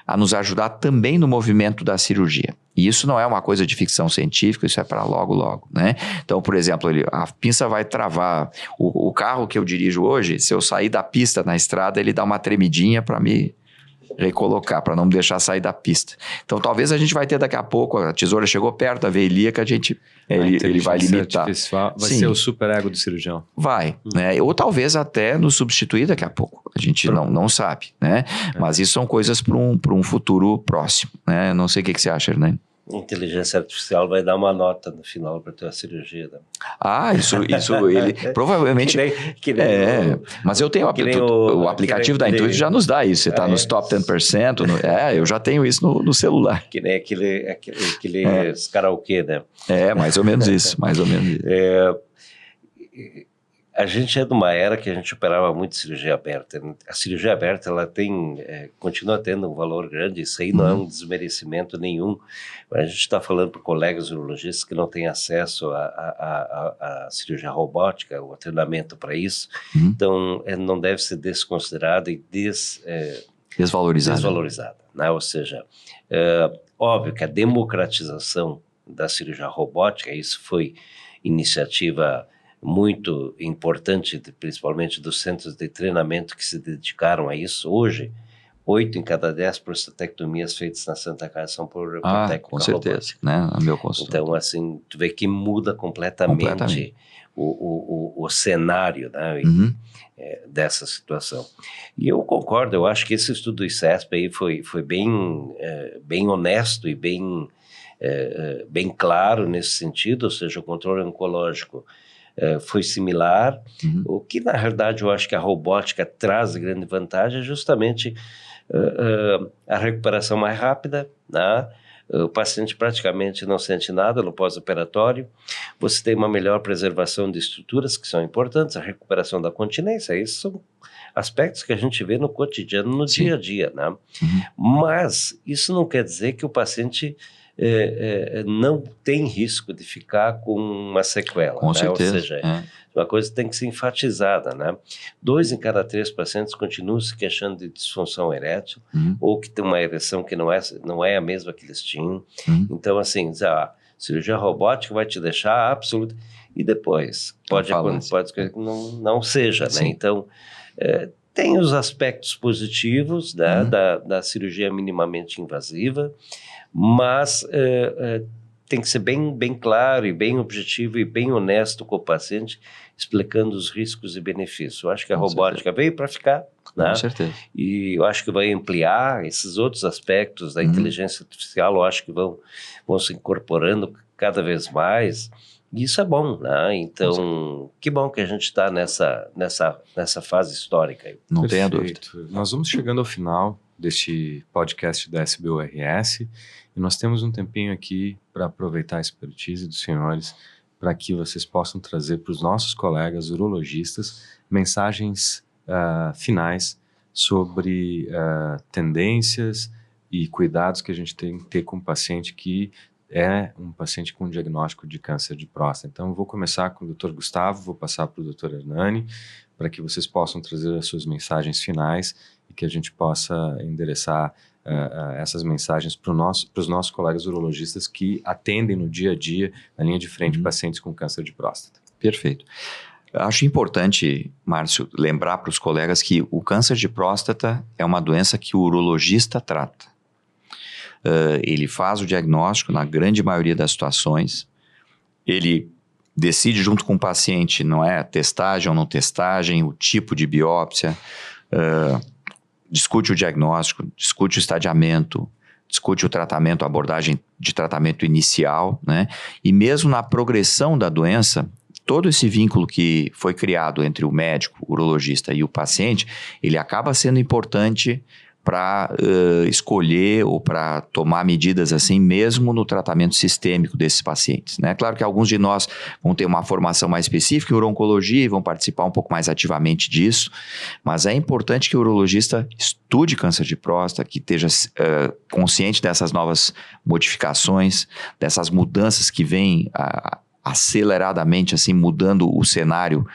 a nos ajudar também no movimento da cirurgia. E isso não é uma coisa de ficção científica, isso é para logo, né? Então, por exemplo, a pinça vai travar. O carro que eu dirijo hoje, se eu sair da pista na estrada, ele dá uma tremidinha para me recolocar, para não me deixar sair da pista. Então, talvez a gente vai ter daqui a pouco, a tesoura chegou perto da veia ilíaca, ele vai limitar. Vai ser o superego do cirurgião. Vai, né? Ou talvez até nos substituir daqui a pouco. A gente não sabe, né? Mas isso são coisas para um futuro próximo, né? Não sei o que você acha, Hernani. Inteligência artificial vai dar uma nota no final para a tua cirurgia. Né? Isso ele provavelmente... mas eu tenho o aplicativo da Intuitive já nos dá isso. Você está nos top 10%. Eu já tenho isso no celular. Que nem aqueles karaokê, né? Mais ou menos isso. A gente é de uma era que a gente operava muito cirurgia aberta. A cirurgia aberta, ela continua tendo um valor grande, isso aí não é um desmerecimento nenhum. A gente está falando para colegas urologistas que não têm acesso à cirurgia robótica, o treinamento para isso, então não deve ser desconsiderada e desvalorizada. Né? Ou seja, óbvio que a democratização da cirurgia robótica, isso foi iniciativa muito importante, principalmente dos centros de treinamento que se dedicaram a isso. Hoje, 8 em cada 10 prostatectomias feitas na Santa Casa são por técnica com certeza, né? No meu consultório. Então, assim, tu vê que muda completamente. O cenário, né? Dessa situação. E eu concordo, eu acho que esse estudo do ICESP aí foi bem honesto e bem claro nesse sentido, ou seja, o controle oncológico foi similar. O que, na realidade, eu acho que a robótica traz grande vantagem é justamente a recuperação mais rápida, né? O paciente praticamente não sente nada no pós-operatório, você tem uma melhor preservação de estruturas que são importantes, a recuperação da continência, esses são aspectos que a gente vê no cotidiano, no dia a dia, né? Mas isso não quer dizer que o paciente não tem risco de ficar com uma sequela. Com certeza. Ou seja, uma coisa que tem que ser enfatizada, né? 2 em cada 3 pacientes continuam se queixando de disfunção erétil, ou que tem uma ereção que não é a mesma que eles tinham. Então, assim, cirurgia robótica vai te deixar absoluto. E depois, pode que não seja, né? Então, tem os aspectos positivos da cirurgia minimamente invasiva, mas tem que ser bem claro e bem objetivo e bem honesto com o paciente, explicando os riscos e benefícios. Eu acho que a robótica veio para ficar, né? Com certeza. E eu acho que vai ampliar esses outros aspectos da inteligência artificial, eu acho que vão se incorporando cada vez mais. E isso é bom, né? Então, que bom que a gente está nessa fase histórica aí. Não tenha dúvida. Nós vamos chegando ao final deste podcast da SBURS e nós temos um tempinho aqui para aproveitar a expertise dos senhores para que vocês possam trazer para os nossos colegas urologistas mensagens finais sobre tendências e cuidados que a gente tem que ter com o paciente que é um paciente com diagnóstico de câncer de próstata. Então, eu vou começar com o Dr. Gustavo, vou passar para o Dr. Hernani, para que vocês possam trazer as suas mensagens finais e e que a gente possa endereçar essas mensagens para os nossos colegas urologistas que atendem no dia a dia, na linha de frente, pacientes com câncer de próstata. Perfeito. Acho importante, Márcio, lembrar para os colegas que o câncer de próstata é uma doença que o urologista trata. Ele faz o diagnóstico na grande maioria das situações, ele decide junto com o paciente, não é, testagem ou não testagem, o tipo de biópsia, discute o diagnóstico, discute o estadiamento, discute o tratamento, a abordagem de tratamento inicial, né? E mesmo na progressão da doença, todo esse vínculo que foi criado entre o médico, o urologista e o paciente, ele acaba sendo importante para escolher ou para tomar medidas assim, mesmo no tratamento sistêmico desses pacientes, né? Claro que alguns de nós vão ter uma formação mais específica em urologia e vão participar um pouco mais ativamente disso, mas é importante que o urologista estude câncer de próstata, que esteja consciente dessas novas modificações, dessas mudanças que vêm aceleradamente, assim, mudando o cenário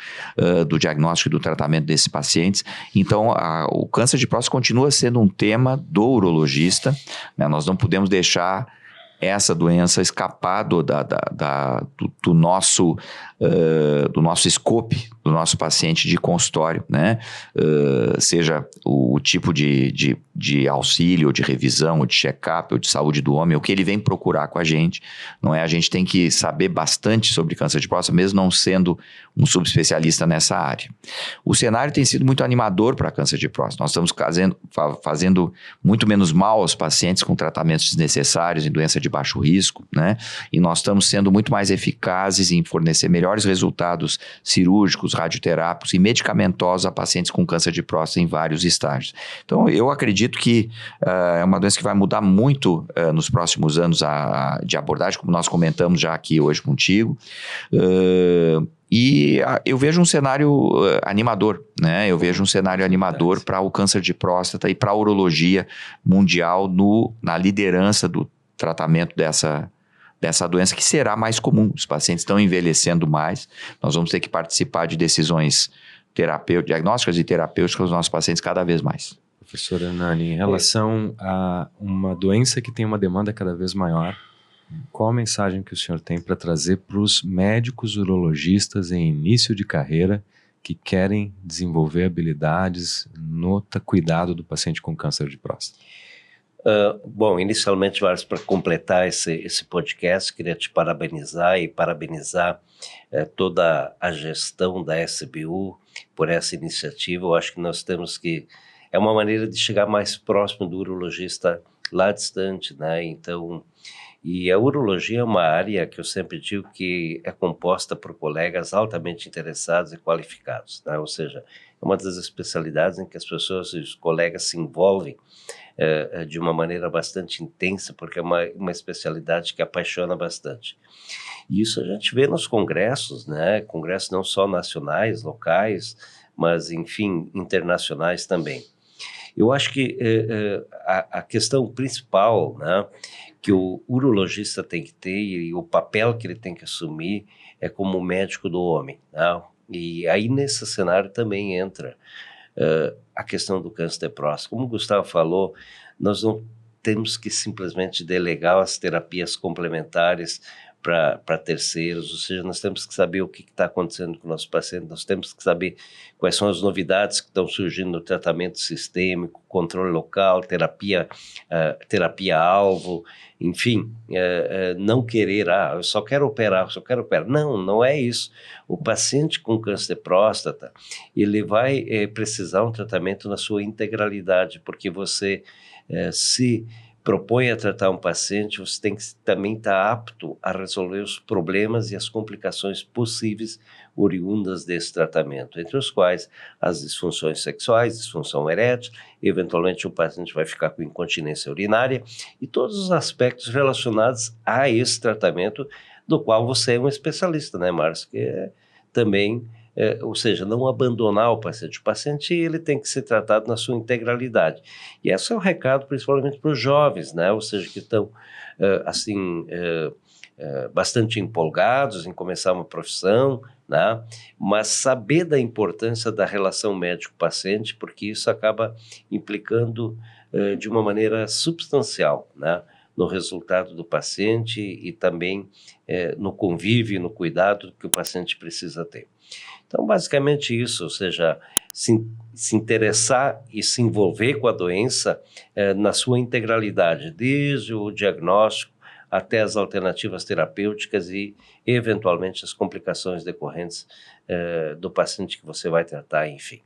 do diagnóstico e do tratamento desses pacientes. Então, o câncer de próstata continua sendo um tema do urologista, né? Nós não podemos deixar essa doença escapar do nosso scope, do nosso paciente de consultório, né? Seja o tipo de auxílio, ou de revisão, ou de check-up, ou de saúde do homem, o que ele vem procurar com a gente, não é? A gente tem que saber bastante sobre câncer de próstata, mesmo não sendo um subespecialista nessa área. O cenário tem sido muito animador para câncer de próstata. Nós estamos fazendo muito menos mal aos pacientes com tratamentos desnecessários em doença de baixo risco, né? E nós estamos sendo muito mais eficazes em fornecer melhores resultados cirúrgicos, radioterápicos e medicamentosos a pacientes com câncer de próstata em vários estágios. Então, eu acredito que é uma doença que vai mudar muito nos próximos anos de abordagem, como nós comentamos já aqui hoje contigo. E eu vejo um cenário animador, né? Eu vejo um cenário animador para o câncer de próstata e para a urologia mundial na liderança do tratamento dessa doença, que será mais comum. Os pacientes estão envelhecendo mais, nós vamos ter que participar de decisões diagnósticas e terapêuticas dos nossos pacientes cada vez mais. Professora Nani, em relação a uma doença que tem uma demanda cada vez maior, qual a mensagem que o senhor tem para trazer para os médicos urologistas em início de carreira que querem desenvolver habilidades no cuidado do paciente com câncer de próstata? Bom, inicialmente, Márcio, para completar esse podcast, queria te parabenizar e parabenizar toda a gestão da SBU por essa iniciativa. Eu acho que nós temos que... É uma maneira de chegar mais próximo do urologista lá distante, né? Então, e a urologia é uma área que eu sempre digo que é composta por colegas altamente interessados e qualificados, né? Ou seja, é uma das especialidades em que as pessoas e os colegas se envolvem de uma maneira bastante intensa, porque é uma especialidade que apaixona bastante. E isso a gente vê nos congressos, né? Congressos não só nacionais, locais, mas, enfim, internacionais também. Eu acho que a questão principal, né, que o urologista tem que ter e o papel que ele tem que assumir é como médico do homem, né? E aí nesse cenário também entra a questão do câncer de próstata. Como o Gustavo falou, nós não temos que simplesmente delegar as terapias complementares para terceiros, ou seja, nós temos que saber o que está acontecendo com o nosso paciente, nós temos que saber quais são as novidades que estão surgindo no tratamento sistêmico, controle local, terapia-alvo, enfim, não querer, eu só quero operar. Não é isso. O paciente com câncer de próstata, ele vai precisar um tratamento na sua integralidade, porque você se propõe a tratar um paciente, você tem que também estar apto a resolver os problemas e as complicações possíveis oriundas desse tratamento, entre os quais as disfunções sexuais, disfunção erétil, eventualmente o paciente vai ficar com incontinência urinária e todos os aspectos relacionados a esse tratamento do qual você é um especialista, né, Márcio? Que é também... ou seja, não abandonar o paciente ele tem que ser tratado na sua integralidade. E esse é o recado principalmente para os jovens, né? Ou seja, que estão bastante empolgados em começar uma profissão, né? Mas saber da importância da relação médico-paciente, porque isso acaba implicando de uma maneira substancial, né? No resultado do paciente e também no convívio e no cuidado que o paciente precisa ter. Então, basicamente isso, ou seja, se interessar e se envolver com a doença na sua integralidade, desde o diagnóstico até as alternativas terapêuticas e, eventualmente, as complicações decorrentes do paciente que você vai tratar, enfim.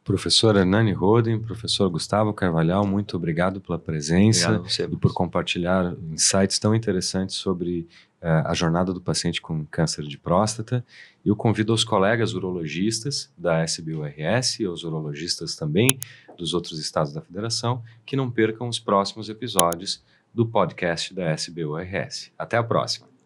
Professor Hernani Roden, professor Gustavo Carvalhal, muito obrigado pela presença e por compartilhar insights tão interessantes sobre a jornada do paciente com câncer de próstata. Eu convido os colegas urologistas da SBURS e os urologistas também dos outros estados da federação que não percam os próximos episódios do podcast da SBURS. Até a próxima!